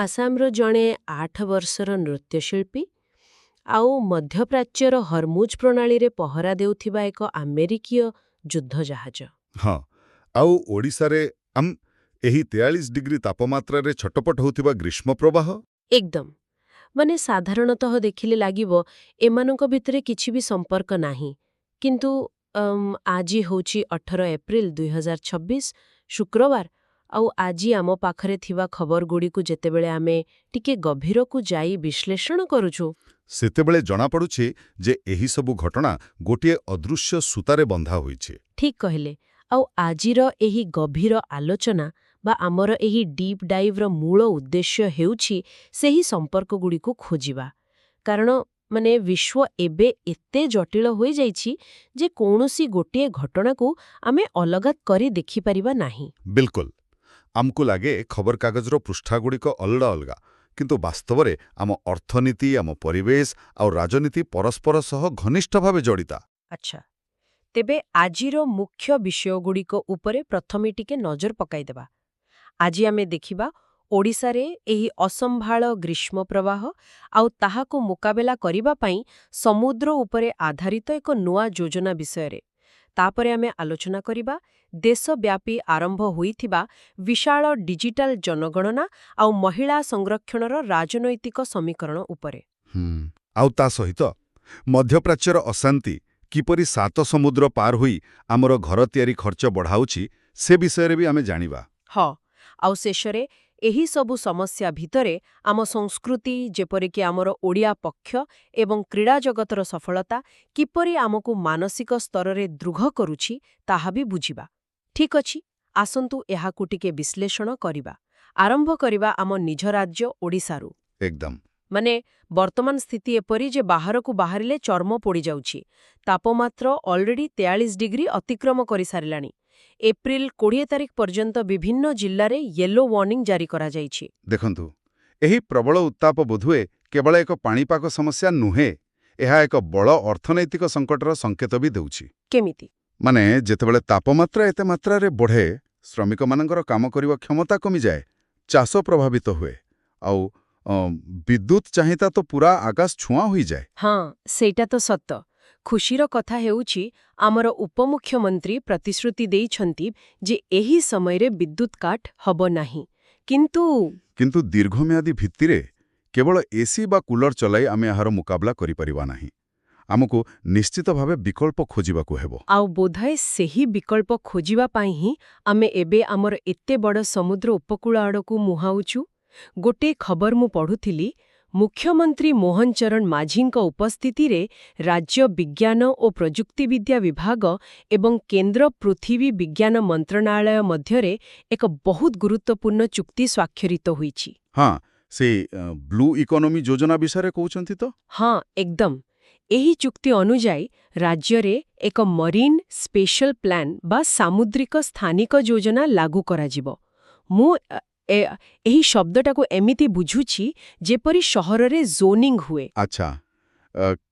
ଆସାମର ଜଣେ 8 ବର୍ଷର ନୃତ୍ୟଶିଳ୍ପୀ ଆଉ ମଧ୍ୟପ୍ରାଚ୍ୟର ହର୍ମୁଜ ପ୍ରଣାଳୀରେ ପହରା ଦେଉଥିବା ଏକ ଆମେରିକୀୟ ଯୁଦ୍ଧଜାହାଜ। ହଁ, ଆଉ ଓଡ଼ିଶାରେ ଏହି 43 ଡିଗ୍ରୀ ତାପମାତ୍ରାରେ ଛଟପଟ ହେଉଥିବା ଗ୍ରୀଷ୍ମ ପ୍ରବାହ। ଏକଦମ। ମାନେ ସାଧାରଣତଃ ଦେଖିଲେ ଲାଗିବ ଏମାନଙ୍କ ଭିତରେ କିଛି ବି ସମ୍ପର୍କ ନାହିଁ, କିନ୍ତୁ ଆଜି ହେଉଛି 18 ଏପ୍ରିଲ 2026 ଶୁକ୍ରବାର, ଆଉ ଆଜି ଆମ ପାଖରେ ଥିବା ଖବରଗୁଡ଼ିକୁ ଯେତେବେଳେ ଆମେ ଟିକେ ଗଭୀରକୁ ଯାଇ ବିଶ୍ଳେଷଣ କରୁଛୁ, ସେତେବେଳେ ଜଣାପଡ଼ୁଛି ଯେ ଏହିସବୁ ଘଟଣା ଗୋଟିଏ ଅଦୃଶ୍ୟ ସୂତାରେ ବନ୍ଧା ହୋଇଛି। ଠିକ୍ କହିଲେ। ଆଉ ଆଜିର ଏହି ଗଭୀର ଆଲୋଚନା ବା ଆମର ଏହି ଡିପ୍ ଡାଇଭ୍ର ମୂଳ ଉଦ୍ଦେଶ୍ୟ ହେଉଛି ସେହି ସମ୍ପର୍କଗୁଡ଼ିକୁ ଖୋଜିବା। କାରଣ ବିଶ୍ୱ ଏବେ ଏତେ ଜଟିଳ ହୋଇଯାଇଛି ଯେ କୌଣସି ଗୋଟିଏ ଘଟଣାକୁ ଆମେ ଅଲଗା କରି ଦେଖିପାରିବା ନାହିଁ। ବିଲକୁଲ। ଆମକୁ ଲାଗେ ଖବରକାଗଜର ପୃଷ୍ଠାଗୁଡ଼ିକ ଅଲଗା ଅଲଗା, କିନ୍ତୁ ବାସ୍ତବରେ ଆମ ଅର୍ଥନୀତି, ଆମ ପରିବେଶ ଆଉ ରାଜନୀତି ପରସ୍ପର ସହ ଘନିଷ୍ଠ ଭାବେ ଜଡ଼ିତ। ଆଚ୍ଛା, ତେବେ ଆଜିର ମୁଖ୍ୟ ବିଷୟଗୁଡ଼ିକ ଉପରେ ପ୍ରଥମେ ଟିକେ ନଜର ପକାଇଦେବା। ଆଜି ଆମେ ଦେଖିବା ଓଡ଼ିଶାରେ ଏହି ଅସମ୍ଭାଳ ଗ୍ରୀଷ୍ମ ପ୍ରବାହ ଆଉ ତାହାକୁ ମୁକାବିଲା କରିବା ପାଇଁ ସମୁଦ୍ର ଉପରେ ଆଧାରିତ ଏକ ନୂଆ ଯୋଜନା ବିଷୟରେ। ତାପରେ ଆମେ ଆଲୋଚନା କରିବା ଦେଶବ୍ୟାପୀ ଆରମ୍ଭ ହୋଇଥିବା ବିଶାଳ ଡିଜିଟାଲ ଜନଗଣନା ଆଉ ମହିଳା ସଂରକ୍ଷଣର ରାଜନୈତିକ ସମୀକରଣ ଉପରେ। ଆଉ ତା ସହିତ ମଧ୍ୟପ୍ରାଚ୍ୟର ଅଶାନ୍ତି କିପରି 7 ସମୁଦ୍ର ପାର ହୋଇ ଆମର ଘର ତିଆରି ଖର୍ଚ୍ଚ ବଢ଼ାଉଛି ସେ ବିଷୟରେ ବି ଆମେ ଜାଣିବା। ହଁ, ଆଉ ଶେଷରେ ଏହି ସବୁ ସମସ୍ୟା ଭିତରେ ଆମ ସଂସ୍କୃତି, ଯେପରିକି ଆମର ଓଡ଼ିଆ ପକ୍ଷ ଏବଂ କ୍ରୀଡ଼ା ଜଗତର ସଫଳତା କିପରି ଆମକୁ ମାନସିକ ସ୍ତରରେ ଦୃଢ଼ କରୁଛି ତାହା ବି ବୁଝିବା। ଠିକ୍ ଅଛି, ଆସନ୍ତୁ ଏହାକୁ ଟିକେ ବିଶ୍ଳେଷଣ କରିବା। ଆରମ୍ଭ କରିବା ଆମ ନିଜ ରାଜ୍ୟ ଓଡ଼ିଶାରୁ। ଏକଦମ। ବର୍ତ୍ତମାନ ସ୍ଥିତି ଏପରି ଯେ ବାହାରକୁ ବାହାରିଲେ ଚର୍ମ ପୋଡ଼ିଯାଉଛି। ତାପମାତ୍ରା ଅଲରେଡି 43 ଡିଗ୍ରୀ ଅତିକ୍ରମ କରିସାରିଲାଣି। ଏପ୍ରିଲ 20 ତାରିଖ ପର୍ଯ୍ୟନ୍ତ ବିଭିନ୍ନ ଜିଲ୍ଲାରେ ୟେଲୋ ୱାର୍ଣ୍ଣିଂ ଜାରି କରାଯାଇଛି। ଦେଖନ୍ତୁ, ଏହି ପ୍ରବଳ ଉତ୍ତାପ ବୋଧହୁଏ କେବଳ ଏକ ପାଣିପାଗ ସମସ୍ୟା ନୁହେଁ, ଏହା ଏକ ବଡ଼ ଅର୍ଥନୈତିକ ସଂକଟର ସଂକେତ ବି ଦେଉଛି। କେମିତି? ଯେତେବେଳେ ତାପମାତ୍ରା ଏତେ ମାତ୍ରାରେ ବଢ଼େ, ଶ୍ରମିକମାନଙ୍କର କାମ କରିବା କ୍ଷମତା କମିଯାଏ, ଚାଷ ପ୍ରଭାବିତ ହୁଏ, ଆଉ ବିଦ୍ୟୁତ୍ ଚାହିଦା ତ ପୁରା ଆକାଶ ଛୁଆଁ ହୋଇଯାଏ। ହଁ, ସେଇଟା ତ ସତ। ଖୁସିର କଥା ହେଉଛି ଆମର ଉପମୁଖ୍ୟମନ୍ତ୍ରୀ ପ୍ରତିଶ୍ରୁତି ଦେଇଛନ୍ତି ଯେ ଏହି ସମୟରେ ବିଦ୍ୟୁତ୍ କାଟ ହେବ ନାହିଁ। କିନ୍ତୁ ଦୀର୍ଘମିଆଦୀ ଭିତ୍ତିରେ କେବଳ ଏସି ବା କୁଲର ଚଲାଇ ଆମେ ଏହାର ମୁକାବିଲା କରିପାରିବା ନାହିଁ। ଆମକୁ ନିଶ୍ଚିତ ଭାବେ ବିକଳ୍ପ ଖୋଜିବାକୁ ହେବ। ଆଉ ବୋଧହୁଏ ସେହି ବିକଳ୍ପ ଖୋଜିବା ପାଇଁ ହିଁ ଆମେ ଏବେ ଆମର ଏତେ ବଡ଼ ସମୁଦ୍ର ଉପକୂଳ ଆଡ଼କୁ ମୁହାଁଉଛୁ। ଗୋଟିଏ ଖବର ମୁଁ ପଢ଼ୁଥିଲି, ମୁଖ୍ୟମନ୍ତ୍ରୀ ମୋହନ ଚରଣ ମାଝୀଙ୍କ ଉପସ୍ଥିତିରେ ରାଜ୍ୟ ବିଜ୍ଞାନ ଓ ପ୍ରଯୁକ୍ତିବିଦ୍ୟା ବିଭାଗ ଏବଂ କେନ୍ଦ୍ର ପୃଥିବୀ ବିଜ୍ଞାନ ମନ୍ତ୍ରଣାଳୟ ମଧ୍ୟରେ ଏକ ବହୁତ ଗୁରୁତ୍ୱପୂର୍ଣ୍ଣ ଚୁକ୍ତି ସ୍ୱାକ୍ଷରିତ ହୋଇଛି। ହଁ, ସେ ବ୍ଲୁ ଇକୋନୋମି ଯୋଜନା ବିଷୟରେ କହୁଛନ୍ତି ତ? ହଁ, ଏକଦମ। ଏହି ଚୁକ୍ତି ଅନୁଯାୟୀ ରାଜ୍ୟରେ ଏକ ମରିନ୍ ସ୍ପେଶାଲ ପ୍ଲାନ ବା ସାମୁଦ୍ରିକ ସ୍ଥାନିକ ଯୋଜନା ଲାଗୁ କରାଯିବ। ମୁଁ ଏହି ଶବ୍ଦଟାକୁ ଏମିତି ବୁଝୁଛି ଯେପରି ସହରରେ ଜୋନିଂ ହୁଏ। ଆଚ୍ଛା,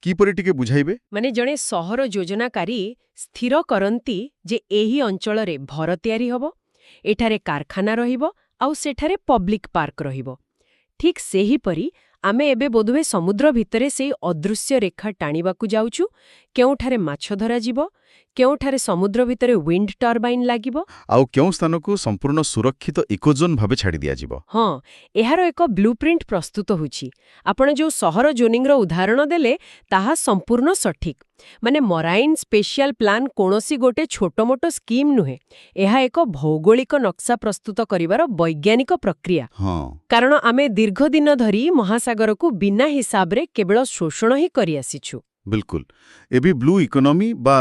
କିପରି ଟିକେ ବୁଝାଇବେ? ଜଣେ ସହର ଯୋଜନାକାରୀ ସ୍ଥିର କରନ୍ତି ଯେ ଏହି ଅଞ୍ଚଳରେ ଘର ତିଆରି ହେବ, ଏଠାରେ କାରଖାନା ରହିବ ଆଉ ସେଠାରେ ପବ୍ଲିକ୍ ପାର୍କ ରହିବ। ଠିକ୍ ସେହିପରି ଆମେ ଏବେ ବୋଧହୁଏ ସମୁଦ୍ର ଭିତରେ ସେହି ଅଦୃଶ୍ୟ ରେଖା ଟାଣିବାକୁ ଯାଉଛୁ। କେଉଁଠାରେ ମାଛ ଧରାଯିବ, କେଉଁଠାରେ ସମୁଦ୍ର ଭିତରେ ୱିଣ୍ଡ ଟର୍ବାଇନ୍ ଲାଗିବ, ଆଉ କେଉଁ ସ୍ଥାନକୁ ସମ୍ପୂର୍ଣ୍ଣ ସୁରକ୍ଷିତ ଇକୋଜୋନ୍ ଭାବେ ଛାଡ଼ି ଦିଆଯିବ। ହଁ, ଏହାର ଏକ ବ୍ଲୁପ୍ରିଣ୍ଟ ପ୍ରସ୍ତୁତ ହେଉଛି। ଆପଣ ଯେଉଁ ସହର ଜୋନିଂର ଉଦାହରଣ ଦେଲେ ତାହା ସମ୍ପୂର୍ଣ୍ଣ ସଠିକ୍। ମରାଇନ୍ ସ୍ପେଶିଆଲ ପ୍ଲାନ କୌଣସି ଗୋଟେ ଛୋଟମୋଟ ସ୍କିମ୍ ନୁହେଁ, ଏହା ଏକ ଭୌଗୋଳିକ ନକ୍ସା ପ୍ରସ୍ତୁତ କରିବାର ବୈଜ୍ଞାନିକ ପ୍ରକ୍ରିୟା। କାରଣ ଆମେ ଦୀର୍ଘଦିନ ଧରି ମହାସାଗରକୁ ବିନା ହିସାବରେ କେବଳ ଶୋଷଣ ହିଁ କରିଆସିଛୁ। ବିଲକୁଲ। ଏବେ ବ୍ଲୁ ଇକୋନୋମି ବା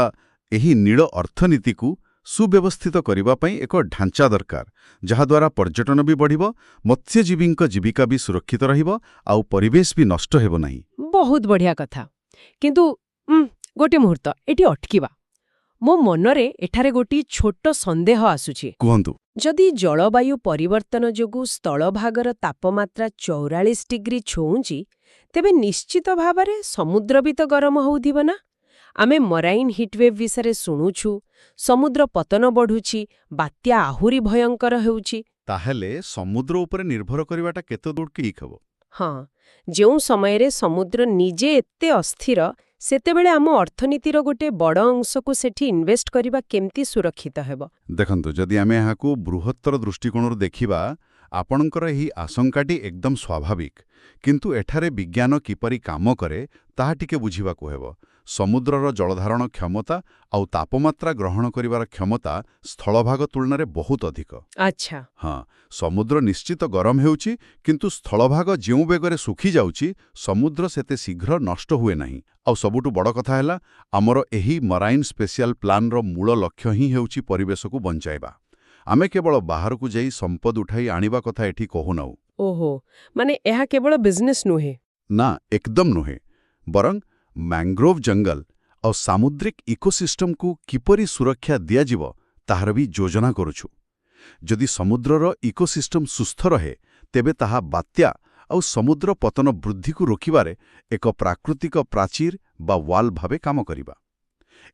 ଏହି ନୀଳ ଅର୍ଥନୀତିକୁ ସୁବ୍ୟବସ୍ଥିତ କରିବା ପାଇଁ ଏକ ଢାଞ୍ଚା ଦରକାର, ଯାହାଦ୍ୱାରା ପର୍ଯ୍ୟଟନ ବି ବଢ଼ିବ, ମତ୍ସ୍ୟଜୀବୀଙ୍କ ଜୀବିକା ବି ସୁରକ୍ଷିତ ରହିବ, ଆଉ ପରିବେଶ ବି ନଷ୍ଟ ହେବ ନାହିଁ। ବହୁତ ବଢ଼ିଆ କଥା। କିନ୍ତୁ ଗୋଟିଏ ମୁହୂର୍ତ୍ତ ଏଠି ଅଟକିବା। ମୋ ମନରେ ଏଠାରେ ଗୋଟିଏ ଛୋଟ ସନ୍ଦେହ ଆସୁଛି। କୁହନ୍ତୁ। ଯଦି ଜଳବାୟୁ ପରିବର୍ତ୍ତନ ଯୋଗୁଁ ସ୍ଥଳଭାଗର ତାପମାତ୍ରା 44 ଡିଗ୍ରୀ ଛୁଉଁଛି, ତେବେ ନିଶ୍ଚିତ ଭାବରେ ସମୁଦ୍ର ବି ତ ଗରମ ହେଉଥିବ ନା? ଆମେ ମରାଇନ୍ ହିଟୱେଭ୍ ବିଷୟରେ ଶୁଣୁଛୁ, ସମୁଦ୍ର ପତନ ବଢ଼ୁଛି, ବାତ୍ୟା ଆହୁରି ଭୟଙ୍କର ହେଉଛି। ତାହେଲେ ସମୁଦ୍ର ଉପରେ ନିର୍ଭର କରିବାଟା କେତେ ଦୂର ଠିକ୍ ହେବ? ହଁ, ଯେଉଁ ସମୟରେ ସମୁଦ୍ର ନିଜେ ଏତେ ଅସ୍ଥିର, ସେତେବେଳେ ଆମ ଅର୍ଥନୀତିର ଗୋଟେ ବଡ଼ ଅଂଶକୁ ସେଠି ଇନଭେଷ୍ଟ କରିବା କେମିତି ସୁରକ୍ଷିତ ହେବ? ଦେଖନ୍ତୁ, ଯଦି ଆମେ ଏହାକୁ ବୃହତ୍ତର ଦୃଷ୍ଟିକୋଣରୁ ଦେଖିବା, ଆପଣଙ୍କର ଏହି ଆଶଙ୍କାଟି ଏକଦମ ସ୍ୱାଭାବିକ। କିନ୍ତୁ ଏଠାରେ ବିଜ୍ଞାନ କିପରି କାମ କରେ ତାହା ଟିକେ ବୁଝିବାକୁ ହେବ। ସମୁଦ୍ରର ଜଳଧାରଣ କ୍ଷମତା ଆଉ ତାପମାତ୍ରା ଗ୍ରହଣ କରିବାର କ୍ଷମତା ସ୍ଥଳଭାଗ ତୁଳନାରେ ବହୁତ ଅଧିକ। ଆଚ୍ଛା। ହଁ, ସମୁଦ୍ର ନିଶ୍ଚିତ ଗରମ ହେଉଛି, କିନ୍ତୁ ସ୍ଥଳଭାଗ ଯେଉଁ ବେଗରେ ଶୁଖିଯାଉଛି, ସମୁଦ୍ର ସେତେ ଶୀଘ୍ର ନଷ୍ଟ ହୁଏ ନାହିଁ। ଆଉ ସବୁଠୁ ବଡ଼ କଥା ହେଲା, ଆମର ଏହି ମରାଇନ୍ ସ୍ପେଶିଆଲ ପ୍ଲାନ୍ର ମୂଳ ଲକ୍ଷ୍ୟ ହିଁ ହେଉଛି ପରିବେଶକୁ ବଞ୍ଚାଇବା। ଆମେ କେବଳ ବାହାରକୁ ଯାଇ ସମ୍ପଦ ଉଠାଇ ଆଣିବା କଥା ଏଠି କହୁନାହୁଁ। ଓହୋ, ମାନେ ଏହା କେବଳ ବିଜନେସ୍ ନୁହେଁ। ନା, ଏକଦମ ନୁହେଁ। ବରଂ ମ୍ୟାଙ୍ଗ୍ରୋଭ୍ ଜଙ୍ଗଲ ଆଉ ସାମୁଦ୍ରିକ ଇକୋସିଷ୍ଟମକୁ କିପରି ସୁରକ୍ଷା ଦିଆଯିବ ତାହାର ବି ଯୋଜନା କରୁଛୁ। ଯଦି ସମୁଦ୍ରର ଇକୋସିଷ୍ଟମ ସୁସ୍ଥ ରହେ, ତେବେ ତାହା ବାତ୍ୟା ଆଉ ସମୁଦ୍ର ପତନ ବୃଦ୍ଧିକୁ ରୋକିବାରେ ଏକ ପ୍ରାକୃତିକ ପ୍ରାଚୀର ବା ୱାଲ୍ ଭାବେ କାମ କରିବା।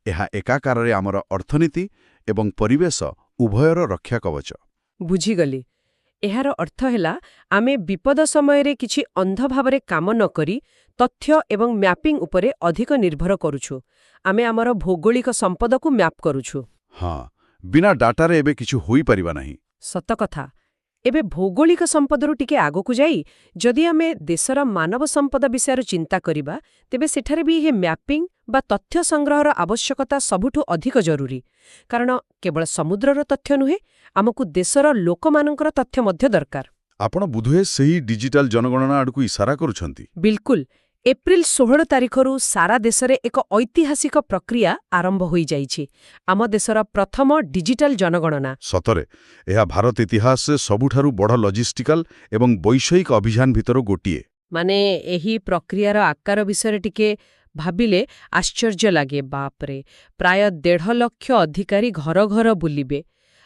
ଏହା ଏକାକାରରେ ଆମର ଅର୍ଥନୀତି ଏବଂ ପରିବେଶ ଉଭୟର ରକ୍ଷା କବଚ। ବୁଝିଗଲି। ଏହାର ଅର୍ଥ ହେଲା, ଆମେ ବିପଦ ସମୟରେ କିଛି ଅନ୍ଧ ଭାବରେ କାମ ନ କରି ତଥ୍ୟ ଏବଂ ମ୍ୟାପିଂ ଉପରେ ଅଧିକ ନିର୍ଭର କରୁଛୁ। ଆମେ ଆମର ଭୌଗୋଳିକ ସମ୍ପଦକୁ ମ୍ୟାପ୍ କରୁଛୁ। ହଁ, ବିନା ଡାଟାରେ ଏବେ କିଛି ହୋଇପାରିବା ନାହିଁ। ସତ କଥା। ଏବେ ଭୌଗୋଳିକ ସମ୍ପଦରୁ ଟିକେ ଆଗକୁ ଯାଇ ଯଦି ଆମେ ଦେଶର ମାନବ ସମ୍ପଦ ବିଷୟରେ ଚିନ୍ତା କରିବା, ତେବେ ସେଠାରେ ବି ଏହି ମ୍ୟାପିଂ ବା ତଥ୍ୟ ସଂଗ୍ରହର ଆବଶ୍ୟକତା ସବୁଠୁ ଅଧିକ ଜରୁରୀ। କାରଣ କେବଳ ସମୁଦ୍ରର ତଥ୍ୟ ନୁହେଁ, ଆମକୁ ଦେଶର ଲୋକମାନଙ୍କର ତଥ୍ୟ ମଧ୍ୟ ଦରକାର। ଆପଣ ବୋଧହୁଏ ସେହି ଡିଜିଟାଲ ଜନଗଣନା ଆଡ଼କୁ ଇସାରା କରୁଛନ୍ତି। ବିଲକୁଲ। ଏପ୍ରିଲ 16 ତାରିଖରୁ ସାରା ଦେଶରେ ଏକ ଐତିହାସିକ ପ୍ରକ୍ରିୟା ଆରମ୍ଭ ହୋଇଯାଇଛି। ଆମ ଦେଶର ପ୍ରଥମ ଡିଜିଟାଲ ଜନଗଣନା। ସତରେ, ଏହା ଭାରତ ଇତିହାସରେ ସବୁଠାରୁ ବଡ଼ ଲଜିଷ୍ଟିକାଲ ଏବଂ ବୈଷୟିକ ଅଭିଯାନ ଭିତରୁ ଗୋଟିଏ। ମାନେ ଏହି ପ୍ରକ୍ରିୟାର ଆକାର ବିଷୟରେ ଟିକେ ଭାବିଲେ ଆଶ୍ଚର୍ଯ୍ୟ ଲାଗେ। ବାପରେ, ପ୍ରାୟ 1.5 ଲକ୍ଷ ଅଧିକାରୀ ଘର ଘର ବୁଲିବେ।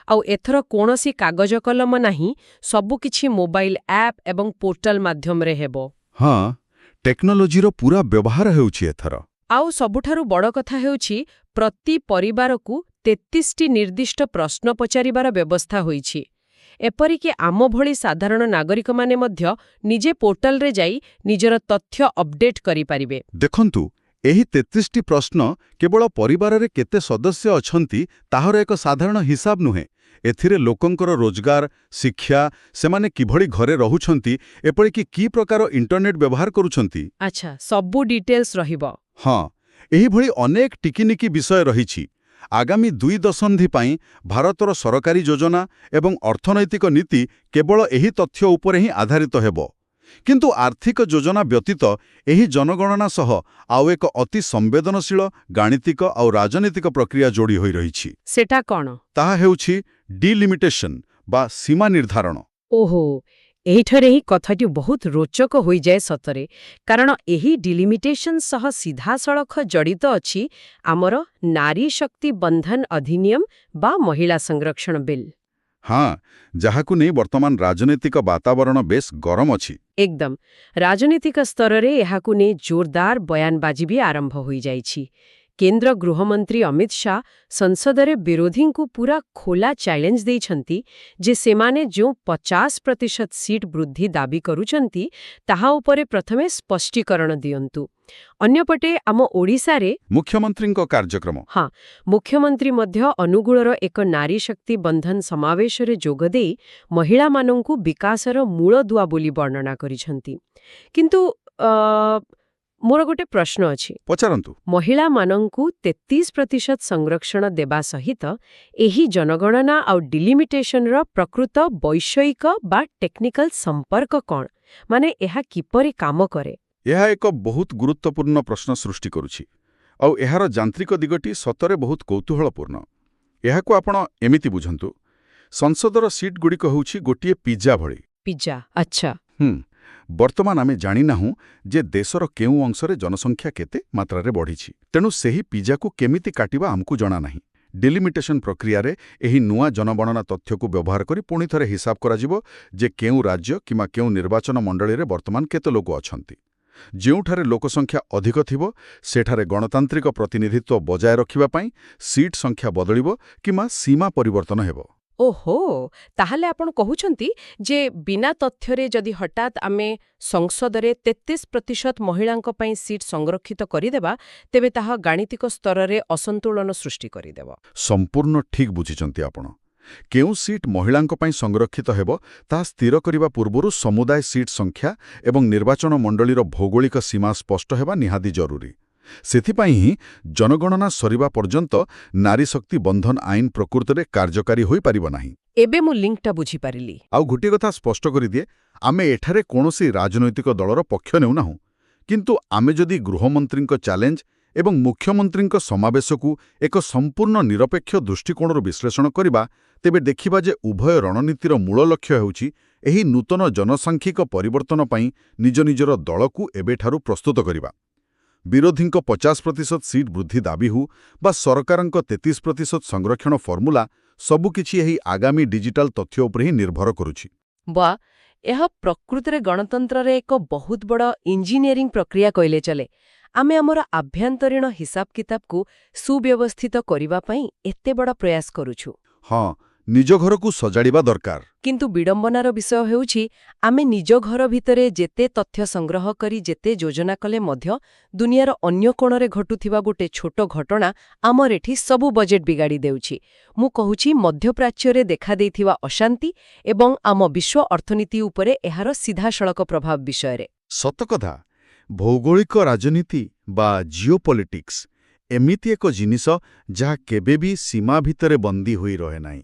ଆଉ ଏଥର କୌଣସି କାଗଜ କଲମ ନାହିଁ, ସବୁକିଛି ମୋବାଇଲ ଆପ୍ ଏବଂ ପୋର୍ଟାଲ ମାଧ୍ୟମରେ ହେବ। ହଁ, ଟେକ୍ନୋଲୋଜିର ପୁରା ବ୍ୟବହାର ହେଉଛି ଏଥର। ଆଉ ସବୁଠାରୁ ବଡ଼ କଥା ହେଉଛି, ପ୍ରତି ପରିବାରକୁ 33ଟି ନିର୍ଦ୍ଦିଷ୍ଟ ପ୍ରଶ୍ନ ପଚାରିବାର ବ୍ୟବସ୍ଥା ହୋଇଛି। ଏପରିକି ଆମ ଭଳି ସାଧାରଣ ନାଗରିକମାନେ ମଧ୍ୟ ନିଜେ ପୋର୍ଟାଲରେ ଯାଇ ନିଜର ତଥ୍ୟ ଅପଡେଟ୍ କରିପାରିବେ। ଦେଖନ୍ତୁ, ଏହି 33ଟି ପ୍ରଶ୍ନ କେବଳ ପରିବାରରେ କେତେ ସଦସ୍ୟ ଅଛନ୍ତି ତାହାର ଏକ ସାଧାରଣ ହିସାବ ନୁହେଁ। ଏଥିରେ ଲୋକଙ୍କର ରୋଜଗାର, ଶିକ୍ଷା, ସେମାନେ କିଭଳି ଘରେ ରହୁଛନ୍ତି, ଏପରିକି କି ପ୍ରକାର ଇଣ୍ଟରନେଟ୍ ବ୍ୟବହାର କରୁଛନ୍ତି। ଆଚ୍ଛା, ସବୁ ଡିଟେଲ୍ସ ରହିବ। ହଁ, ଏହିଭଳି ଅନେକ ଟିକିନିକି ବିଷୟ ରହିଛି। ଆଗାମୀ 2 ଦଶନ୍ଧି ପାଇଁ ଭାରତର ସରକାରୀ ଯୋଜନା ଏବଂ ଅର୍ଥନୈତିକ ନୀତି କେବଳ ଏହି ତଥ୍ୟ ଉପରେ ହିଁ ଆଧାରିତ ହେବ। କିନ୍ତୁ ଆର୍ଥିକ ଯୋଜନା ବ୍ୟତୀତ ଏହି ଜନଗଣନା ସହ ଆଉ ଏକ ଅତି ସମ୍ବେଦନଶୀଳ ଗାଣିତିକ ଆଉ ରାଜନୈତିକ ପ୍ରକ୍ରିୟା ଯୋଡ଼ି ହୋଇ ରହିଛି। ସେଟା କ'ଣ? ତାହା ହେଉଛି ଡିଲିମିଟେସନ୍ ବା ସୀମା ନିର୍ଦ୍ଧାରଣ। ଓହୋ, ଏଇଠାରେ ହିଁ କଥାଟି ବହୁତ ରୋଚକ ହୋଇଯାଏ ସତରେ। କାରଣ ଏହି ଡିଲିମିଟେସନ୍ ସହ ସିଧାସଳଖ ଜଡ଼ିତ ଅଛି ଆମର ନାରୀ ଶକ୍ତି ବନ୍ଧନ ଅଧିନିୟମ ବା ମହିଳା ସଂରକ୍ଷଣ ବିଲ୍। ହଁ, ଯାହାକୁ ନେଇ ବର୍ତ୍ତମାନ ରାଜନୈତିକ ବାତାବରଣ ବେଶ ଗରମ ଅଛି। ଏକଦମ। ରାଜନୈତିକ ସ୍ତରରେ ଏହାକୁ ନେଇ ଜୋରଦାର ବୟାନବାଜି ବି ଆରମ୍ଭ ହୋଇଯାଇଛି। କେନ୍ଦ୍ର ଗୃହମନ୍ତ୍ରୀ ଅମିତ ଶାହ ସଂସଦରେ ବିରୋଧୀଙ୍କୁ ପୁରା ଖୋଲା ଚ୍ୟାଲେଞ୍ଜ ଦେଇଛନ୍ତି ଯେ ସେମାନେ ଯେଉଁ 50% ସିଟ୍ ବୃଦ୍ଧି ଦାବି କରୁଛନ୍ତି, ତାହା ଉପରେ ପ୍ରଥମେ ସ୍ପଷ୍ଟୀକରଣ ଦିଅନ୍ତୁ। ଅନ୍ୟପଟେ ଆମ ଓଡ଼ିଶାରେ ମୁଖ୍ୟମନ୍ତ୍ରୀଙ୍କ କାର୍ଯ୍ୟକ୍ରମ। ହଁ, ମୁଖ୍ୟମନ୍ତ୍ରୀ ମଧ୍ୟ ଅନୁଗୁଳର ଏକ ନାରୀ ଶକ୍ତି ବନ୍ଧନ ସମାବେଶରେ ଯୋଗଦେଇ ମହିଳାମାନଙ୍କୁ ବିକାଶର ମୂଳଦୁଆ ବୋଲି ବର୍ଣ୍ଣନା କରିଛନ୍ତି। କିନ୍ତୁ ମୋର ଗୋଟେ ପ୍ରଶ୍ନ ଅଛି। ପଚାରନ୍ତୁ। ମହିଳାମାନଙ୍କୁ 33% ସଂରକ୍ଷଣ ଦେବା ସହିତ ଏହି ଜନଗଣନା ଆଉ ଡିଲିମିଟେସନର ପ୍ରକୃତ ବୈଷୟିକ ବା ଟେକ୍ନିକାଲ ସମ୍ପର୍କ କ'ଣ? ମାନେ ଏହା କିପରି କାମ କରେ? ଏହା ଏକ ବହୁତ ଗୁରୁତ୍ୱପୂର୍ଣ୍ଣ ପ୍ରଶ୍ନ ସୃଷ୍ଟି କରୁଛି। ଆଉ ଏହାର ଯାନ୍ତ୍ରିକ ଦିଗଟି ସତରେ ବହୁତ କୌତୂହଳପୂର୍ଣ୍ଣ। ଏହାକୁ ଆପଣ ଏମିତି ବୁଝନ୍ତୁ, ସଂସଦର ସିଟ୍ଗୁଡ଼ିକ ହେଉଛି ଗୋଟିଏ ପିଜ୍ଜା ଭଳି। ପିଜ୍ଜା, ଆଚ୍ଛା। ବର୍ତ୍ତମାନ ଆମେ ଜାଣିନାହୁଁ ଯେ ଦେଶର କେଉଁ ଅଂଶରେ ଜନସଂଖ୍ୟା କେତେ ମାତ୍ରାରେ ବଢ଼ିଛି। ତେଣୁ ସେହି ପିଜ୍ଜାକୁ କେମିତି କାଟିବା ଆମକୁ ଜଣାନାହିଁ। ଡିଲିମିଟେସନ୍ ପ୍ରକ୍ରିୟାରେ ଏହି ନୂଆ ଜନଗଣନା ତଥ୍ୟକୁ ବ୍ୟବହାର କରି ପୁଣି ଥରେ ହିସାବ କରାଯିବ ଯେ କେଉଁ ରାଜ୍ୟ କିମ୍ବା କେଉଁ ନିର୍ବାଚନ ମଣ୍ଡଳୀରେ ବର୍ତ୍ତମାନ କେତେ ଲୋକ ଅଛନ୍ତି। ଯେଉଁଠାରେ ଲୋକସଂଖ୍ୟା ଅଧିକ ଥିବ, ସେଠାରେ ଗଣତାନ୍ତ୍ରିକ ପ୍ରତିନିଧିତ୍ୱ ବଜାୟ ରଖିବା ପାଇଁ ସିଟ୍ ସଂଖ୍ୟା ବଦଳିବ କିମ୍ବା ସୀମା ପରିବର୍ତ୍ତନ ହେବ। ଓହୋ, ତାହେଲେ ଆପଣ କହୁଛନ୍ତି ଯେ ବିନା ତଥ୍ୟରେ ଯଦି ହଠାତ୍ ଆମେ ସଂସଦରେ 33% ମହିଳାଙ୍କ ପାଇଁ ସିଟ୍ ସଂରକ୍ଷିତ କରିଦେବା, ତେବେ ତାହା ଗାଣିତିକ ସ୍ତରରେ ଅସନ୍ତୁଳନ ସୃଷ୍ଟି କରିଦେବ। ସମ୍ପୂର୍ଣ୍ଣ ଠିକ୍ ବୁଝିଛନ୍ତି ଆପଣ। କେଉଁ ସିଟ୍ ମହିଳାଙ୍କ ପାଇଁ ସଂରକ୍ଷିତ ହେବ ତାହା ସ୍ଥିର କରିବା ପୂର୍ବରୁ ସମୁଦାୟ ସିଟ୍ ସଂଖ୍ୟା ଏବଂ ନିର୍ବାଚନ ମଣ୍ଡଳୀର ଭୌଗୋଳିକ ସୀମା ସ୍ପଷ୍ଟ ହେବା ନିହାତି ଜରୁରୀ। ସେଥିପାଇଁ ହିଁ ଜନଗଣନା ସରିବା ପର୍ଯ୍ୟନ୍ତ ନାରୀ ଶକ୍ତି ବନ୍ଧନ ଆଇନ ପ୍ରକୃତରେ କାର୍ଯ୍ୟକାରୀ ହୋଇପାରିବ ନାହିଁ। ଏବେ ମୁଁ ଲିଙ୍କଟା ବୁଝିପାରିଲି। ଆଉ ଗୋଟିଏ କଥା ସ୍ପଷ୍ଟ କରିଦିଏ, ଆମେ ଏଠାରେ କୌଣସି ରାଜନୈତିକ ଦଳର ପକ୍ଷ ନେଉନାହୁଁ। କିନ୍ତୁ ଆମେ ଯଦି ଗୃହମନ୍ତ୍ରୀଙ୍କ ଚ୍ୟାଲେଞ୍ଜ ଏବଂ ମୁଖ୍ୟମନ୍ତ୍ରୀଙ୍କ ସମାବେଶକୁ ଏକ ସମ୍ପୂର୍ଣ୍ଣ ନିରପେକ୍ଷ ଦୃଷ୍ଟିକୋଣରୁ ବିଶ୍ଳେଷଣ କରିବା, ତେବେ ଦେଖିବା ଯେ ଉଭୟ ରଣନୀତିର ମୂଳ ଲକ୍ଷ୍ୟ ହେଉଛି ଏହି ନୂତନ ଜନସାଂଖ୍ୟିକ ପରିବର୍ତ୍ତନ ପାଇଁ ନିଜ ନିଜର ଦଳକୁ ଏବେଠାରୁ ପ୍ରସ୍ତୁତ କରିବା। ବିରୋଧୀଙ୍କ 50% ସିଟ୍ ବୃଦ୍ଧି ଦାବି ହେଉ ବା ସରକାରଙ୍କ 33% ସଂରକ୍ଷଣ ଫର୍ମୁଲା, ସବୁକିଛି ଏହି ଆଗାମୀ ଡିଜିଟାଲ ତଥ୍ୟ ଉପରେ ହିଁ ନିର୍ଭର କରୁଛି। ବା, ଏହା ପ୍ରକୃତରେ ଗଣତନ୍ତ୍ରରେ ଏକ ବହୁତ ବଡ଼ ଇଞ୍ଜିନିୟରିଂ ପ୍ରକ୍ରିୟା କହିଲେ ଚଲେ। ଆମେ ଆମର ଆଭ୍ୟନ୍ତରୀଣ ହିସାବ କିତାବକୁ ସୁବ୍ୟବସ୍ଥିତ କରିବା ପାଇଁ ଏତେ ବଡ଼ ପ୍ରୟାସ କରୁଛୁ। ହଁ, ନିଜ ଘରକୁ ସଜାଡ଼ିବା ଦରକାର। କିନ୍ତୁ ବିଡ଼ମ୍ବନାର ବିଷୟ ହେଉଛି, ଆମେ ନିଜ ଘର ଭିତରେ ଯେତେ ତଥ୍ୟ ସଂଗ୍ରହ କରି ଯେତେ ଯୋଜନା କଲେ ମଧ୍ୟ ଦୁନିଆର ଅନ୍ୟ କୋଣରେ ଘଟୁଥିବା ଗୋଟେ ଛୋଟ ଘଟଣା ଆମର ଏଠି ସବୁ ବଜେଟ୍ ବିଗାଡ଼ି ଦେଉଛି। ମୁଁ କହୁଛି ମଧ୍ୟପ୍ରାଚ୍ୟରେ ଦେଖାଦେଇଥିବା ଅଶାନ୍ତି ଏବଂ ଆମ ବିଶ୍ୱ ଅର୍ଥନୀତି ଉପରେ ଏହାର ସିଧାସଳଖ ପ୍ରଭାବ ବିଷୟରେ। ସତକଥା, ଭୌଗୋଳିକ ରାଜନୀତି ବା ଜିଓପଲିଟିକ୍ସ ଏମିତି ଏକ ଜିନିଷ ଯାହା କେବେ ବି ସୀମା ଭିତରେ ବନ୍ଦୀ ହୋଇ ରହେ ନାହିଁ।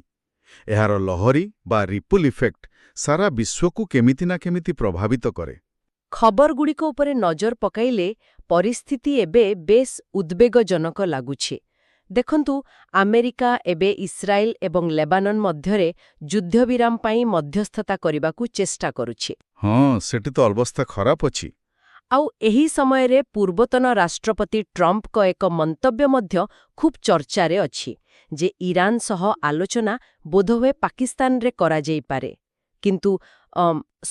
ଏହାର ଲହରୀ ବା ରିପୁଲ୍ ଇଫେକ୍ଟ ସାରା ବିଶ୍ୱକୁ କେମିତି ନା କେମିତି ପ୍ରଭାବିତ କରେ। ଖବରଗୁଡ଼ିକ ଉପରେ ନଜର ପକାଇଲେ ପରିସ୍ଥିତି ଏବେ ବେଶ୍ ଉଦ୍ବେଗଜନକ ଲାଗୁଛି। ଦେଖନ୍ତୁ, ଆମେରିକା ଏବେ ଇସ୍ରାଏଲ ଏବଂ ଲେବାନନ ମଧ୍ୟରେ ଯୁଦ୍ଧବିରାମ ପାଇଁ ମଧ୍ୟସ୍ଥତା କରିବାକୁ ଚେଷ୍ଟା କରୁଛି। ହଁ, ସେଠି ତ ଅବସ୍ଥା ଖରାପ ଅଛି। ଆଉ ଏହି ସମୟରେ ପୂର୍ବତନ ରାଷ୍ଟ୍ରପତି ଟ୍ରମ୍ପଙ୍କ ଏକ ମନ୍ତବ୍ୟ ମଧ୍ୟ ଖୁବ୍ ଚର୍ଚ୍ଚାରେ ଅଛି ଯେ ଇରାନ ସହ ଆଲୋଚନା ବୋଧହୁଏ ପାକିସ୍ତାନରେ କରାଯାଇପାରେ। କିନ୍ତୁ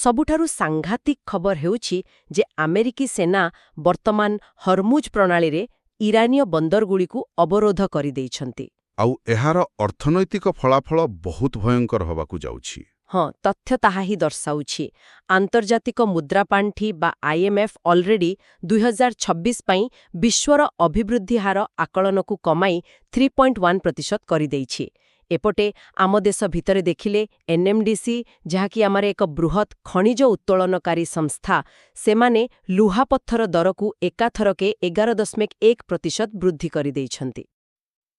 ସବୁଠାରୁ ସାଂଘାତିକ ଖବର ହେଉଛି ଯେ ଆମେରିକୀ ସେନା ବର୍ତ୍ତମାନ ହର୍ମୁଜ ପ୍ରଣାଳୀରେ ଇରାନୀୟ ବନ୍ଦରଗୁଡ଼ିକୁ ଅବରୋଧ କରିଦେଇଛନ୍ତି। ଆଉ ଏହାର ଅର୍ଥନୈତିକ ଫଳାଫଳ ବହୁତ ଭୟଙ୍କର ହେବାକୁ ଯାଉଛି। ହଁ, ତଥ୍ୟ ତାହା ହିଁ ଦର୍ଶାଉଛି। ଆନ୍ତର୍ଜାତିକ ମୁଦ୍ରାପାଣ୍ଠି ବା IMF ଅଲରେଡି 2026 ପାଇଁ ବିଶ୍ୱର ଅଭିବୃଦ୍ଧି ହାର ଆକଳନକୁ କମାଇ 3.1% କରିଦେଇଛି। ଏପଟେ ଆମ ଦେଶ ଭିତରେ ଦେଖିଲେ NMDC, ଯାହାକି ଆମର ଏକ ବୃହତ୍ ଖଣିଜ ଉତ୍ତୋଳନକାରୀ ସଂସ୍ଥା, ସେମାନେ ଲୁହାପଥର ଦରକୁ ଏକାଥରକେ 11.1% ବୃଦ୍ଧି କରିଦେଇଛନ୍ତି।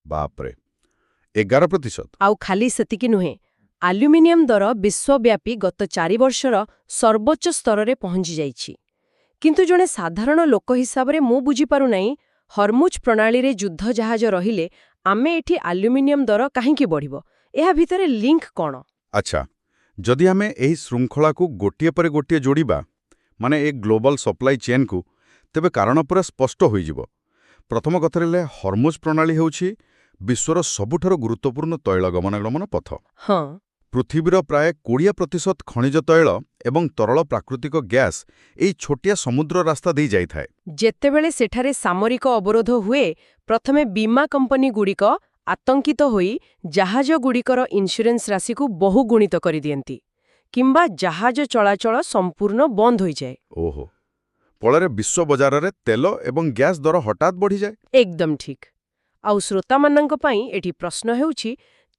ବାପରେ, 11%? ଆଉ ଖାଲି ସେତିକି ନୁହେଁ, ଆଲ୍ୟୁମିନିୟମ ଦର ବିଶ୍ୱବ୍ୟାପୀ ଗତ 4 ବର୍ଷର ସର୍ବୋଚ୍ଚ ସ୍ତରରେ ପହଞ୍ଚିଯାଇଛି। କିନ୍ତୁ ଜଣେ ସାଧାରଣ ଲୋକ ହିସାବରେ ମୁଁ ବୁଝିପାରୁନାହିଁ, ହର୍ମୁଜ ପ୍ରଣାଳୀରେ ଯୁଦ୍ଧ ଜାହାଜ ରହିଲେ ଆମେ ଏଠି ଆଲ୍ୟୁମିନିୟମ ଦର କାହିଁକି ବଢ଼ିବ? ଏହା ଭିତରେ ଲିଙ୍କ କ'ଣ? ଆଚ୍ଛା, ଯଦି ଆମେ ଏହି ଶୃଙ୍ଖଳାକୁ ଗୋଟିଏ ପରେ ଗୋଟିଏ ଯୋଡ଼ିବା, ମାନେ ଏ ଗ୍ଲୋବାଲ ସପ୍ଲାଇ ଚେନ୍କୁ, ତେବେ କାରଣ ପୁରା ସ୍ପଷ୍ଟ ହୋଇଯିବ। ପ୍ରଥମ କଥା ହେଲେ, ହର୍ମୁଜ ପ୍ରଣାଳୀ ହେଉଛି ବିଶ୍ୱର ସବୁଠାରୁ ଗୁରୁତ୍ୱପୂର୍ଣ୍ଣ ତୈଳ ଗମନାଗମନ ପଥ। ହଁ, ପୃଥିବୀର ପ୍ରାୟ 20% ଖଣିଜ ତୈଳ ଏବଂ ତରଳ ପ୍ରାକୃତିକ ଗ୍ୟାସ୍ ଏହି ଛୋଟିଆ ସମୁଦ୍ର ରାସ୍ତା ଦେଇ ଯାଇଥାଏ। ଯେତେବେଳେ ସେଠାରେ ସାମରିକ ଅବରୋଧ ହୁଏ, ପ୍ରଥମେ ବୀମା କମ୍ପାନୀଗୁଡ଼ିକ ଆତଙ୍କିତ ହୋଇ ଜାହାଜଗୁଡ଼ିକର ଇନ୍ସ୍ୟୁରାନ୍ସ ରାଶିକୁ ବହୁଗୁଣିତ କରିଦିଅନ୍ତି, କିମ୍ବା ଜାହାଜ ଚଳାଚଳ ସମ୍ପୂର୍ଣ୍ଣ ବନ୍ଦ ହୋଇଯାଏ। ଓହୋ, ଫଳରେ ବିଶ୍ୱ ବଜାରରେ ତେଲ ଏବଂ ଗ୍ୟାସ୍ ଦର ହଠାତ୍ ବଢ଼ିଯାଏ। ଏକଦମ ଠିକ୍। ଆଉ ଶ୍ରୋତାମାନଙ୍କ ପାଇଁ ଏଠି ପ୍ରଶ୍ନ ହେଉଛି,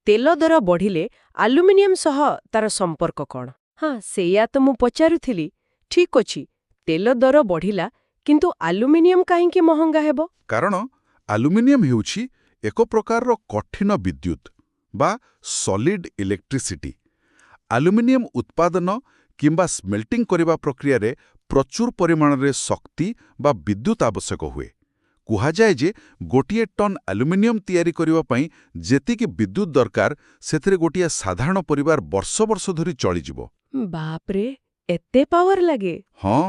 ତେଲ ଦର ବଢ଼ିଲେ ଆଲୁମିନିୟମ ସହ ତାର ସମ୍ପର୍କ କ'ଣ? ହଁ, ସେଇଆ ତ ମୁଁ ପଚାରୁଥିଲି। ଠିକ୍ ଅଛି, ତେଲ ଦର ବଢ଼ିଲା, କିନ୍ତୁ ଆଲୁମିନିୟମ କାହିଁକି ମହଙ୍ଗା ହେବ? କାରଣ ଆଲୁମିନିୟମ ହେଉଛି ଏକ ପ୍ରକାରର କଠିନ ବିଦ୍ୟୁତ୍ ବା ସଲିଡ୍ ଇଲେକ୍ଟ୍ରିସିଟି। ଆଲୁମିନିୟମ ଉତ୍ପାଦନ କିମ୍ବା ସ୍ମେଲ୍ଟିଂ କରିବା ପ୍ରକ୍ରିୟାରେ ପ୍ରଚୁର ପରିମାଣରେ ଶକ୍ତି ବା ବିଦ୍ୟୁତ୍ ଆବଶ୍ୟକ ହୁଏ। କୁହାଯାଏ ଯେ ଗୋଟିଏ ଟନ୍ ଆଲୁମିନିୟମ ତିଆରି କରିବା ପାଇଁ ଯେତିକି ବିଦ୍ୟୁତ୍ ଦରକାର, ସେଥିରେ ଗୋଟିଏ ସାଧାରଣ ପରିବାର ବର୍ଷ ବର୍ଷ ଧରି ଚଳିଯିବ। ବାପରେ, ଏତେ ପାୱାର ଲାଗେ? ହଁ,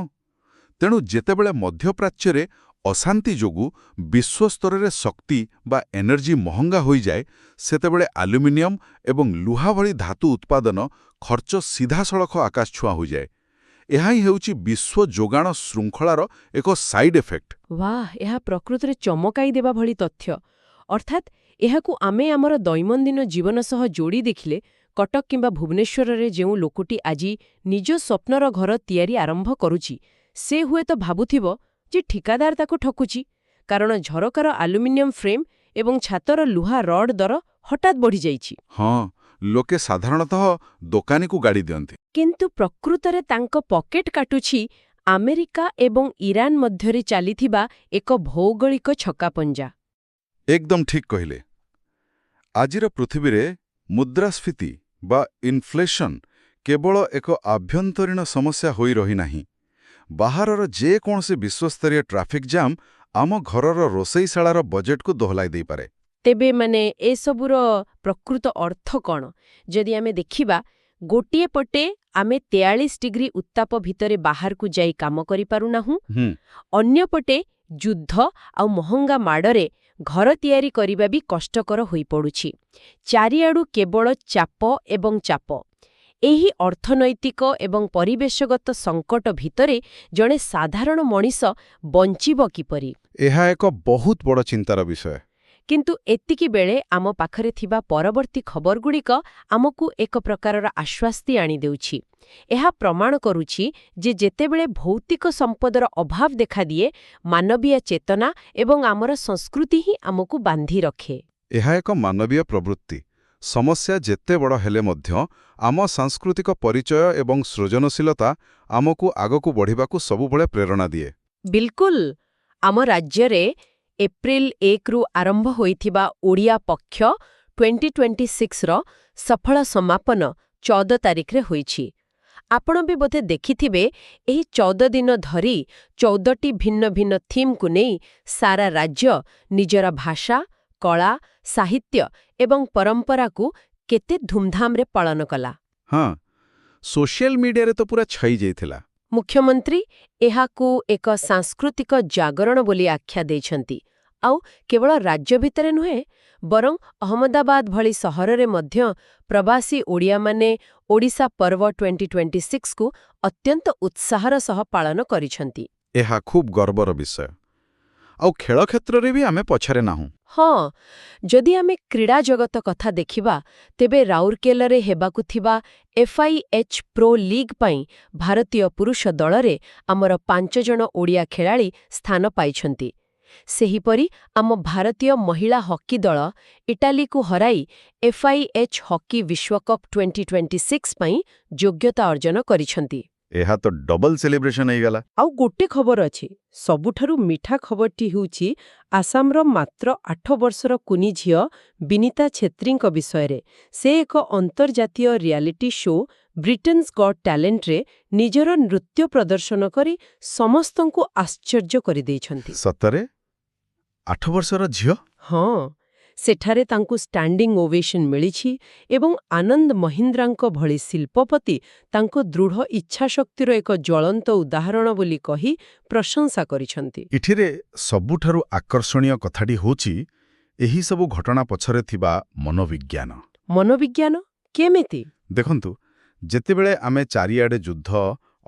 ତେଣୁ ଯେତେବେଳେ ମଧ୍ୟପ୍ରାଚ୍ୟରେ ଅଶାନ୍ତି ଯୋଗୁଁ ବିଶ୍ୱସ୍ତରରେ ଶକ୍ତି ବା ଏନର୍ଜି ମହଙ୍ଗା ହୋଇଯାଏ, ସେତେବେଳେ ଆଲୁମିନିୟମ ଏବଂ ଲୁହା ଭଳି ଧାତୁ ଉତ୍ପାଦନ ଖର୍ଚ୍ଚ ସିଧାସଳଖ ଆକାଶଛୁଆଁ ହୋଇଯାଏ। ଏହା ହିଁ ହେଉଛି ବିଶ୍ୱ ଯୋଗାଣ ଶୃଙ୍ଖଳାର ଏକ ସାଇଡ୍ ଏଫେକ୍ଟ। ବାଃ, ଏହା ପ୍ରକୃତରେ ଚମକାଇ ଦେବା ଭଳି ତଥ୍ୟ। ଅର୍ଥାତ୍ ଏହାକୁ ଆମେ ଆମର ଦୈନନ୍ଦିନ ଜୀବନ ସହ ଯୋଡ଼ି ଦେଖିଲେ କଟକ କିମ୍ବା ଭୁବନେଶ୍ୱରରେ ଯେଉଁ ଲୋକଟି ଆଜି ନିଜ ସ୍ୱପ୍ନର ଘର ତିଆରି ଆରମ୍ଭ କରୁଛି, ସେ ହୁଏତ ଭାବୁଥିବ ଯେ ଠିକାଦାର ତାକୁ ଠକୁଛି, କାରଣ ଝରକାର ଆଲୁମିନିୟମ ଫ୍ରେମ୍ ଏବଂ ଛାତର ଲୁହା ରଡ୍ ଦର ହଠାତ୍ ବଢ଼ିଯାଇଛି। ହଁ, ଲୋକେ ସାଧାରଣତଃ ଦୋକାନୀକୁ ଗାଡ଼ି ଦିଅନ୍ତି। କିନ୍ତୁ ପ୍ରକୃତରେ ତାଙ୍କ ପକେଟ୍ କାଟୁଛି ଆମେରିକା ଏବଂ ଇରାନ ମଧ୍ୟରେ ଚାଲିଥିବା ଏକ ଭୌଗୋଳିକ ଛକାପଞ୍ଜା। ଏକଦମ ଠିକ୍ କହିଲେ। ଆଜିର ପୃଥିବୀରେ ମୁଦ୍ରାସ୍ଫୀତି ବା ଇନଫ୍ଲେସନ୍ କେବଳ ଏକ ଆଭ୍ୟନ୍ତରୀଣ ସମସ୍ୟା ହୋଇ ରହିନାହିଁ। ବାହାରର ଯେକୌଣସି ବିଶ୍ୱସ୍ତରୀୟ ଟ୍ରାଫିକ୍ ଜାମ୍ ଆମ ଘରର ରୋଷେଇଶାଳାର ବଜେଟକୁ ଦୋହଲାଇ ଦେଇପାରେ। ତେବେ ଏସବୁର ପ୍ରକୃତ ଅର୍ଥ କ'ଣ? ଯଦି ଆମେ ଦେଖିବା, ଗୋଟିଏ ପଟେ ଆମେ 43 ଡିଗ୍ରୀ ଉତ୍ତାପ ଭିତରେ ବାହାରକୁ ଯାଇ କାମ କରିପାରୁନାହୁଁ, ଅନ୍ୟପଟେ ଯୁଦ୍ଧ ଆଉ ମହଙ୍ଗା ମାଡ଼ରେ ଘର ତିଆରି କରିବା ବି କଷ୍ଟକର ହୋଇପଡ଼ୁଛି। ଚାରିଆଡ଼ୁ କେବଳ ଚାପ ଏବଂ ଚାପ। ଏହି ଅର୍ଥନୈତିକ ଏବଂ ପରିବେଶଗତ ସଙ୍କଟ ଭିତରେ ଜଣେ ସାଧାରଣ ମଣିଷ ବଞ୍ଚିବ କିପରି? ଏହା ଏକ ବହୁତ ବଡ଼ ଚିନ୍ତାର ବିଷୟ। କିନ୍ତୁ ଏତିକିବେଳେ ଆମ ପାଖରେ ଥିବା ପରବର୍ତ୍ତୀ ଖବରଗୁଡ଼ିକ ଆମକୁ ଏକ ପ୍ରକାରର ଆଶ୍ୱାସ୍ତି ଆଣିଦେଉଛି। ଏହା ପ୍ରମାଣ କରୁଛି ଯେ ଯେତେବେଳେ ଭୌତିକ ସମ୍ପଦର ଅଭାବ ଦେଖାଦିଏ, ମାନବୀୟ ଚେତନା ଏବଂ ଆମର ସଂସ୍କୃତି ହିଁ ଆମକୁ ବାନ୍ଧି ରଖେ। ଏହା ଏକ ମାନବୀୟ ପ୍ରବୃତ୍ତି। ସମସ୍ୟା ଯେତେ ବଡ଼ ହେଲେ ମଧ୍ୟ ଆମ ସାଂସ୍କୃତିକ ପରିଚୟ ଏବଂ ସୃଜନଶୀଳତା ଆମକୁ ଆଗକୁ ବଢ଼ିବାକୁ ସବୁବେଳେ ପ୍ରେରଣା ଦିଏ। ବିଲକୁଲ। ଆମ ରାଜ୍ୟରେ ଏପ୍ରିଲ 1ରୁ ଆରମ୍ଭ ହୋଇଥିବା ଓଡ଼ିଆ ପକ୍ଷ 2026ର ସଫଳ ସମାପନ 14 ତାରିଖରେ ହୋଇଛି। ଆପଣ ବି ବୋଧେ ଦେଖିଥିବେ, ଏହି 14 ଦିନ ଧରି 14ଟି ଭିନ୍ନ ଭିନ୍ନ ଥିମ୍କୁ ନେଇ ସାରା ରାଜ୍ୟ ନିଜର ଭାଷା, କଳା, ସାହିତ୍ୟ ଏବଂ ପରମ୍ପରାକୁ କେତେ ଧୁମଧାମରେ ପାଳନ କଲା। ହଁ, ସୋସିଆଲ ମିଡିଆରେ ତ ପୁରା ଛାଇ ଯାଇଥିଲା। ମୁଖ୍ୟମନ୍ତ୍ରୀ ଏହାକୁ ଏକ ସାଂସ୍କୃତିକ ଜାଗରଣ ବୋଲି ଆଖ୍ୟା ଦେଇଛନ୍ତି। ଆଉ କେବଳ ରାଜ୍ୟ ଭିତରେ ନୁହେଁ, ବରଂ ଅହମ୍ମଦାବାଦ ଭଳି ସହରରେ ମଧ୍ୟ ପ୍ରବାସୀ ଓଡ଼ିଆମାନେ ଓଡ଼ିଶା ପର୍ବ 2026କୁ ଅତ୍ୟନ୍ତ ଉତ୍ସାହର ସହ ପାଳନ କରିଛନ୍ତି। ଏହା ଖୁବ୍ ଗର୍ବର ବିଷୟ। ଆଉ ଖେଳ କ୍ଷେତ୍ରରେ ବି ଆମେ ପଛରେ ନାହୁଁ। ହଁ, ଯଦି ଆମେ କ୍ରୀଡ଼ା ଜଗତ କଥା ଦେଖିବା, ତେବେ ରାଉରକେଲାରେ ହେବାକୁ ଥିବା FIH ପ୍ରୋ ଲିଗ୍ ପାଇଁ ଭାରତୀୟ ପୁରୁଷ ଦଳରେ ଆମର 5 ଜଣ ଓଡ଼ିଆ ଖେଳାଳି ସ୍ଥାନ ପାଇଛନ୍ତି। ସେହିପରି ଆମ ଭାରତୀୟ ମହିଳା ହକି ଦଳ ଇଟାଲୀକୁ ହରାଇ FIH ହକି ବିଶ୍ୱକପ୍ 2026 ପାଇଁ ଯୋଗ୍ୟତା ଅର୍ଜନ କରିଛନ୍ତି। ଏହା ତ ଡବଲ ସେଲିବ୍ରେସନ୍ ହେଇଗଲା। ଆଉ ଗୋଟେ ଖବର ଅଛି। ସବୁଠାରୁ ମିଠା ଖବରଟି ହେଉଛି ଆସାମର ମାତ୍ର 8 ବର୍ଷର କୁନି ଝିଅ ବିନିତା ଛେତ୍ରୀଙ୍କ ବିଷୟରେ। ସେ ଏକ ଅନ୍ତର୍ଜାତୀୟ ରିଆଲିଟି ଶୋ ବ୍ରିଟେନ୍ସ ଗଟ୍ ଟ୍ୟାଲେଣ୍ଟରେ ନିଜର ନୃତ୍ୟ ପ୍ରଦର୍ଶନ କରି ସମସ୍ତଙ୍କୁ ଆଶ୍ଚର୍ଯ୍ୟ କରିଦେଇଛନ୍ତି। ସତରେ? 8 ବର୍ଷର ଝିଅ? ହଁ, ସେଠାରେ ତାଙ୍କୁ ଷ୍ଟାଣ୍ଡିଂ ଓଭେସନ୍ ମିଳିଛି ଏବଂ ଆନନ୍ଦ ମହିନ୍ଦ୍ରାଙ୍କ ଭଳି ଶିଳ୍ପପତି ତାଙ୍କୁ ଦୃଢ଼ ଇଚ୍ଛାଶକ୍ତିର ଏକ ଜ୍ୱଳନ୍ତ ଉଦାହରଣ ବୋଲି କହି ପ୍ରଶଂସା କରିଛନ୍ତି। ଏଠିରେ ସବୁଠାରୁ ଆକର୍ଷଣୀୟ କଥାଟି ହେଉଛି ଏହିସବୁ ଘଟଣା ପଛରେ ଥିବା ମନୋବିଜ୍ଞାନ। ମନୋବିଜ୍ଞାନ କେମିତି? ଦେଖନ୍ତୁ, ଯେତେବେଳେ ଆମେ ଚାରିଆଡ଼େ ଯୁଦ୍ଧ,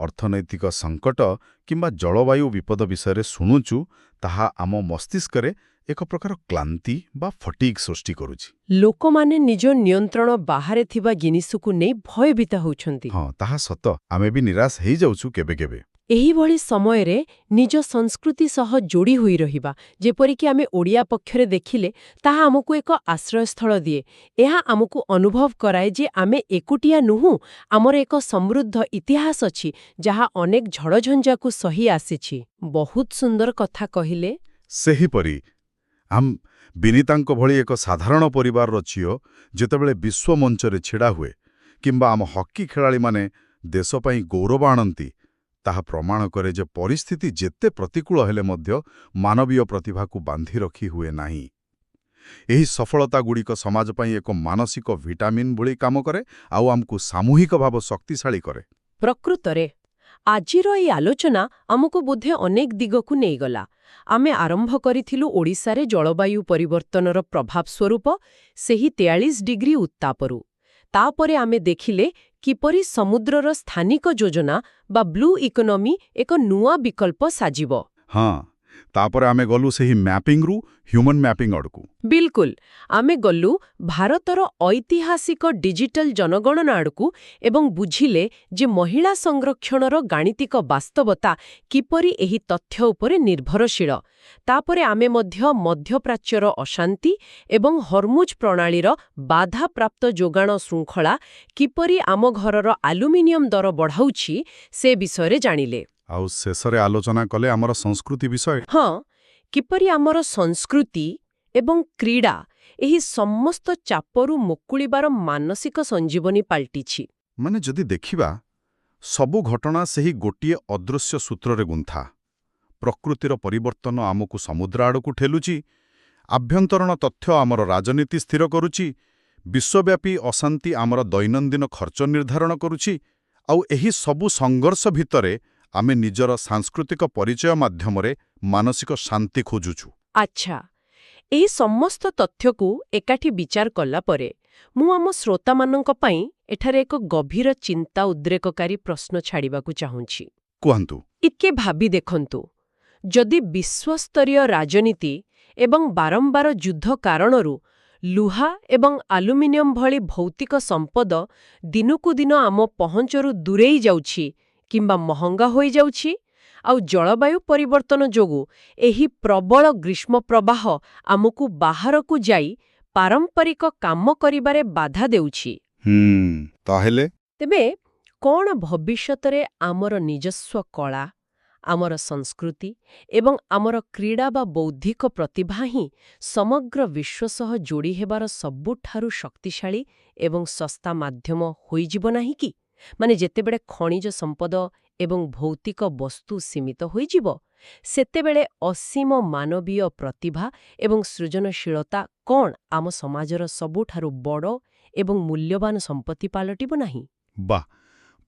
ଅର୍ଥନୈତିକ ସଙ୍କଟ କିମ୍ବା ଜଳବାୟୁ ବିପଦ ବିଷୟରେ ଶୁଣୁଛୁ, ତାହା ଆମ ମସ୍ତିଷ୍କରେ ଏକ ପ୍ରକାର କ୍ଳାନ୍ତି ବା ଫଟିକ୍ ସୃଷ୍ଟି କରୁଛି। ଲୋକମାନେ ନିଜ ନିୟନ୍ତ୍ରଣ ବାହାରେ ଥିବା ଜିନିଷକୁ ନେଇ ଭୟଭୀତ ହେଉଛନ୍ତି। ହଁ, ତାହା ସତ। ଆମେ ବି ନିରାଶ ହେଇଯାଉଛୁ କେବେ କେବେ। ଏହିଭଳି ସମୟରେ ନିଜ ସଂସ୍କୃତି ସହ ଯୋଡ଼ି ହୋଇ ରହିବା, ଯେପରିକି ଆମେ ଓଡ଼ିଆ ପକ୍ଷରେ ଦେଖିଲେ, ତାହା ଆମକୁ ଏକ ଆଶ୍ରୟସ୍ଥଳ ଦିଏ। ଏହା ଆମକୁ ଅନୁଭବ କରାଏ ଯେ ଆମେ ଏକୁଟିଆ ନୁହଁ, ଆମର ଏକ ସମୃଦ୍ଧ ଇତିହାସ ଅଛି, ଯାହା ଅନେକ ଝଡ଼ଝଞ୍ଜାକୁ ସହି ଆସିଛି। ବହୁତ ସୁନ୍ଦର କଥା କହିଲେ। ସେହିପରି ବିନିତାଙ୍କ ଭଳି ଏକ ସାଧାରଣ ପରିବାରର ଝିଅ ଯେତେବେଳେ ବିଶ୍ୱମଞ୍ଚରେ ଛିଡ଼ା ହୁଏ, କିମ୍ବା ଆମ ହକି ଖେଳାଳିମାନେ ଦେଶ ପାଇଁ ଗୌରବ ଆଣନ୍ତି, ତାହା ପ୍ରମାଣ କରେ ଯେ ପରିସ୍ଥିତି ଯେତେ ପ୍ରତିକୂଳ ହେଲେ ମଧ୍ୟ ମାନବୀୟ ପ୍ରତିଭାକୁ ବାନ୍ଧି ରଖି ହୁଏ ନାହିଁ। ଏହି ସଫଳତାଗୁଡ଼ିକ ସମାଜ ପାଇଁ ଏକ ମାନସିକ ଭିଟାମିନ୍ ଭଳି କାମ କରେ ଆଉ ଆମକୁ ସାମୂହିକ ଭାବ ଶକ୍ତିଶାଳୀ କରେ। ପ୍ରକୃତରେ ଆଜିର ଏହି ଆଲୋଚନା ଆମକୁ ବୋଧେ ଅନେକ ଦିଗକୁ ନେଇଗଲା। ଆମେ ଆରମ୍ଭ କରିଥିଲୁ ଓଡ଼ିଶାରେ ଜଳବାୟୁ ପରିବର୍ତ୍ତନର ପ୍ରଭାବ ସ୍ୱରୂପ ସେହି 43 ଡିଗ୍ରୀ ଉତ୍ତାପରୁ। ତାପରେ ଆମେ ଦେଖିଲେ କିପରି ସମୁଦ୍ରର ସ୍ଥାନିକ ଯୋଜନା ବା ବ୍ଲୁ ଇକୋନୋମି ଏକ ନୂଆ ବିକଳ୍ପ ସାଜିବ। ହଁ, ତାପରେ ଆମେ ଗଲୁ ସେହି ମ୍ୟାପିଂରୁ ହ୍ୟୁମାନ୍ ମ୍ୟାପିଂ ଆଡ଼କୁ। ବିଲକୁଲ ଆମେ ଗଲୁ ଭାରତର ଐତିହାସିକ ଡିଜିଟାଲ ଜନଗଣନା ଆଡ଼କୁ ଏବଂ ବୁଝିଲେ ଯେ ମହିଳା ସଂରକ୍ଷଣର ଗାଣିତିକ ବାସ୍ତବତା କିପରି ଏହି ତଥ୍ୟ ଉପରେ ନିର୍ଭରଶୀଳ। ତାପରେ ଆମେ ମଧ୍ୟ ମଧ୍ୟପ୍ରାଚ୍ୟର ଅଶାନ୍ତି ଏବଂ ହର୍ମୁଜ ପ୍ରଣାଳୀର ବାଧାପ୍ରାପ୍ତ ଯୋଗାଣ ଶୃଙ୍ଖଳା କିପରି ଆମ ଘରର ଆଲୁମିନିୟମ ଦର ବଢ଼ାଉଛି ସେ ବିଷୟରେ ଜାଣିଲେ। ଆଉ ଶେଷରେ ଆଲୋଚନା କଲେ ଆମର ସଂସ୍କୃତି ବିଷୟ। ହଁ, କିପରି ଆମର ସଂସ୍କୃତି ଏବଂ କ୍ରୀଡ଼ା ଏହି ସମସ୍ତ ଚାପରୁ ମୁକୁଳିବାର ମାନସିକ ସଞ୍ଜୀବନୀ ପାଲଟିଛି। ମାନେ ଯଦି ଦେଖିବା, ସବୁ ଘଟଣା ସେହି ଗୋଟିଏ ଅଦୃଶ୍ୟ ସୂତ୍ରରେ ଗୁନ୍ଥା। ପ୍ରକୃତିର ପରିବର୍ତ୍ତନ ଆମକୁ ସମୁଦ୍ର ଆଡ଼କୁ ଠେଲୁଛି, ଆଭ୍ୟନ୍ତରୀଣ ତଥ୍ୟ ଆମର ରାଜନୀତି ସ୍ଥିର କରୁଛି, ବିଶ୍ୱବ୍ୟାପୀ ଅଶାନ୍ତି ଆମର ଦୈନନ୍ଦିନ ଖର୍ଚ୍ଚ ନିର୍ଦ୍ଧାରଣ କରୁଛି, ଆଉ ଏହି ସବୁ ସଂଘର୍ଷ ଭିତରେ ଆମେ ନିଜର ସାଂସ୍କୃତିକ ପରିଚୟ ମାଧ୍ୟମରେ ମାନସିକ ଶାନ୍ତି ଖୋଜୁଛୁ। ଆଚ୍ଛା, ଏହି ସମସ୍ତ ତଥ୍ୟକୁ ଏକାଠି ବିଚାର କଲା ପରେ ମୁଁ ଆମ ଶ୍ରୋତାମାନଙ୍କ ପାଇଁ ଏଠାରେ ଏକ ଗଭୀର ଚିନ୍ତା ଉଦ୍ରେକକାରୀ ପ୍ରଶ୍ନ ଛାଡ଼ିବାକୁ ଚାହୁଁଛି। କୁହନ୍ତୁ। ଟିକେ ଭାବି ଦେଖନ୍ତୁ, ଯଦି ବିଶ୍ୱସ୍ତରୀୟ ରାଜନୀତି ଏବଂ ବାରମ୍ବାର ଯୁଦ୍ଧ କାରଣରୁ ଲୁହା ଏବଂ ଆଲୁମିନିୟମ ଭଳି ଭୌତିକ ସମ୍ପଦ ଦିନକୁ ଦିନ ଆମ ପହଞ୍ଚରୁ ଦୂରେଇ ଯାଉଛି କିମ୍ବା ମହଙ୍ଗା ହୋଇଯାଉଛି, ଆଉ ଜଳବାୟୁ ପରିବର୍ତ୍ତନ ଯୋଗୁଁ ଏହି ପ୍ରବଳ ଗ୍ରୀଷ୍ମପ୍ରବାହ ଆମକୁ ବାହାରକୁ ଯାଇ ପାରମ୍ପରିକ କାମ କରିବାରେ ବାଧା ଦେଉଛି, ତାହେଲେ ତେବେ କ'ଣ ଭବିଷ୍ୟତରେ ଆମର ନିଜସ୍ୱ କଳା, ଆମର ସଂସ୍କୃତି ଏବଂ ଆମର କ୍ରୀଡ଼ା ବା ବୌଦ୍ଧିକ ପ୍ରତିଭା ହିଁ ସମଗ୍ର ବିଶ୍ୱ ସହ ଯୋଡ଼ି ହେବାର ସବୁଠାରୁ ଶକ୍ତିଶାଳୀ ଏବଂ ଶସ୍ତା ମାଧ୍ୟମ ହୋଇଯିବ ନାହିଁ କି? ମାନେ ଯେତେବେଳେ ଖଣିଜ ସମ୍ପଦ ଏବଂ ଭୌତିକ ବସ୍ତୁ ସୀମିତ ହୋଇଯିବ, ସେତେବେଳେ ଅସୀମ ମାନବୀୟ ପ୍ରତିଭା ଏବଂ ସୃଜନଶୀଳତା କ'ଣ ଆମ ସମାଜର ସବୁଠାରୁ ବଡ଼ ଏବଂ ମୂଲ୍ୟବାନ ସମ୍ପତ୍ତି ପାଲଟିବ ନାହିଁ? ବାଃ,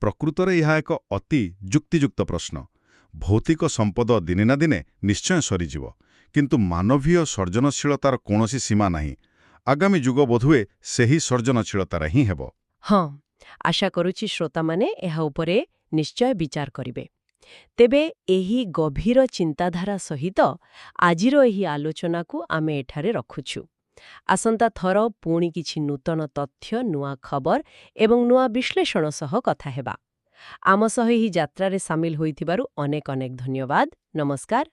ପ୍ରକୃତରେ ଏହା ଏକ ଅତି ଯୁକ୍ତିଯୁକ୍ତ ପ୍ରଶ୍ନ। ଭୌତିକ ସମ୍ପଦ ଦିନେ ନା ଦିନେ ନିଶ୍ଚୟ ସରିଯିବ, କିନ୍ତୁ ମାନବୀୟ ସୃଜନଶୀଳତାର କୌଣସି ସୀମା ନାହିଁ। ଆଗାମୀ ଯୁଗ ବୋଧହୁଏ ସେହି ସୃଜନଶୀଳତାରେ ହିଁ ହେବ। ହଁ, ଆଶା କରୁଛି ଶ୍ରୋତାମାନେ ଏହା ଉପରେ ନିଶ୍ଚୟ ବିଚାର କରିବେ। ତେବେ ଏହି ଗଭୀର ଚିନ୍ତାଧାରା ସହିତ ଆଜିର ଏହି ଆଲୋଚନାକୁ ଆମେ ଏଠାରେ ରଖୁଛୁ। ଆସନ୍ତା ଥର ପୁଣି କିଛି ନୂତନ ତଥ୍ୟ, ନୂଆ ଖବର ଏବଂ ନୂଆ ବିଶ୍ଳେଷଣ ସହ କଥା ହେବା। ଆମ ସହ ଏହି ଯାତ୍ରାରେ ସାମିଲ ହୋଇଥିବାରୁ ଅନେକ ଅନେକ ଧନ୍ୟବାଦ। ନମସ୍କାର।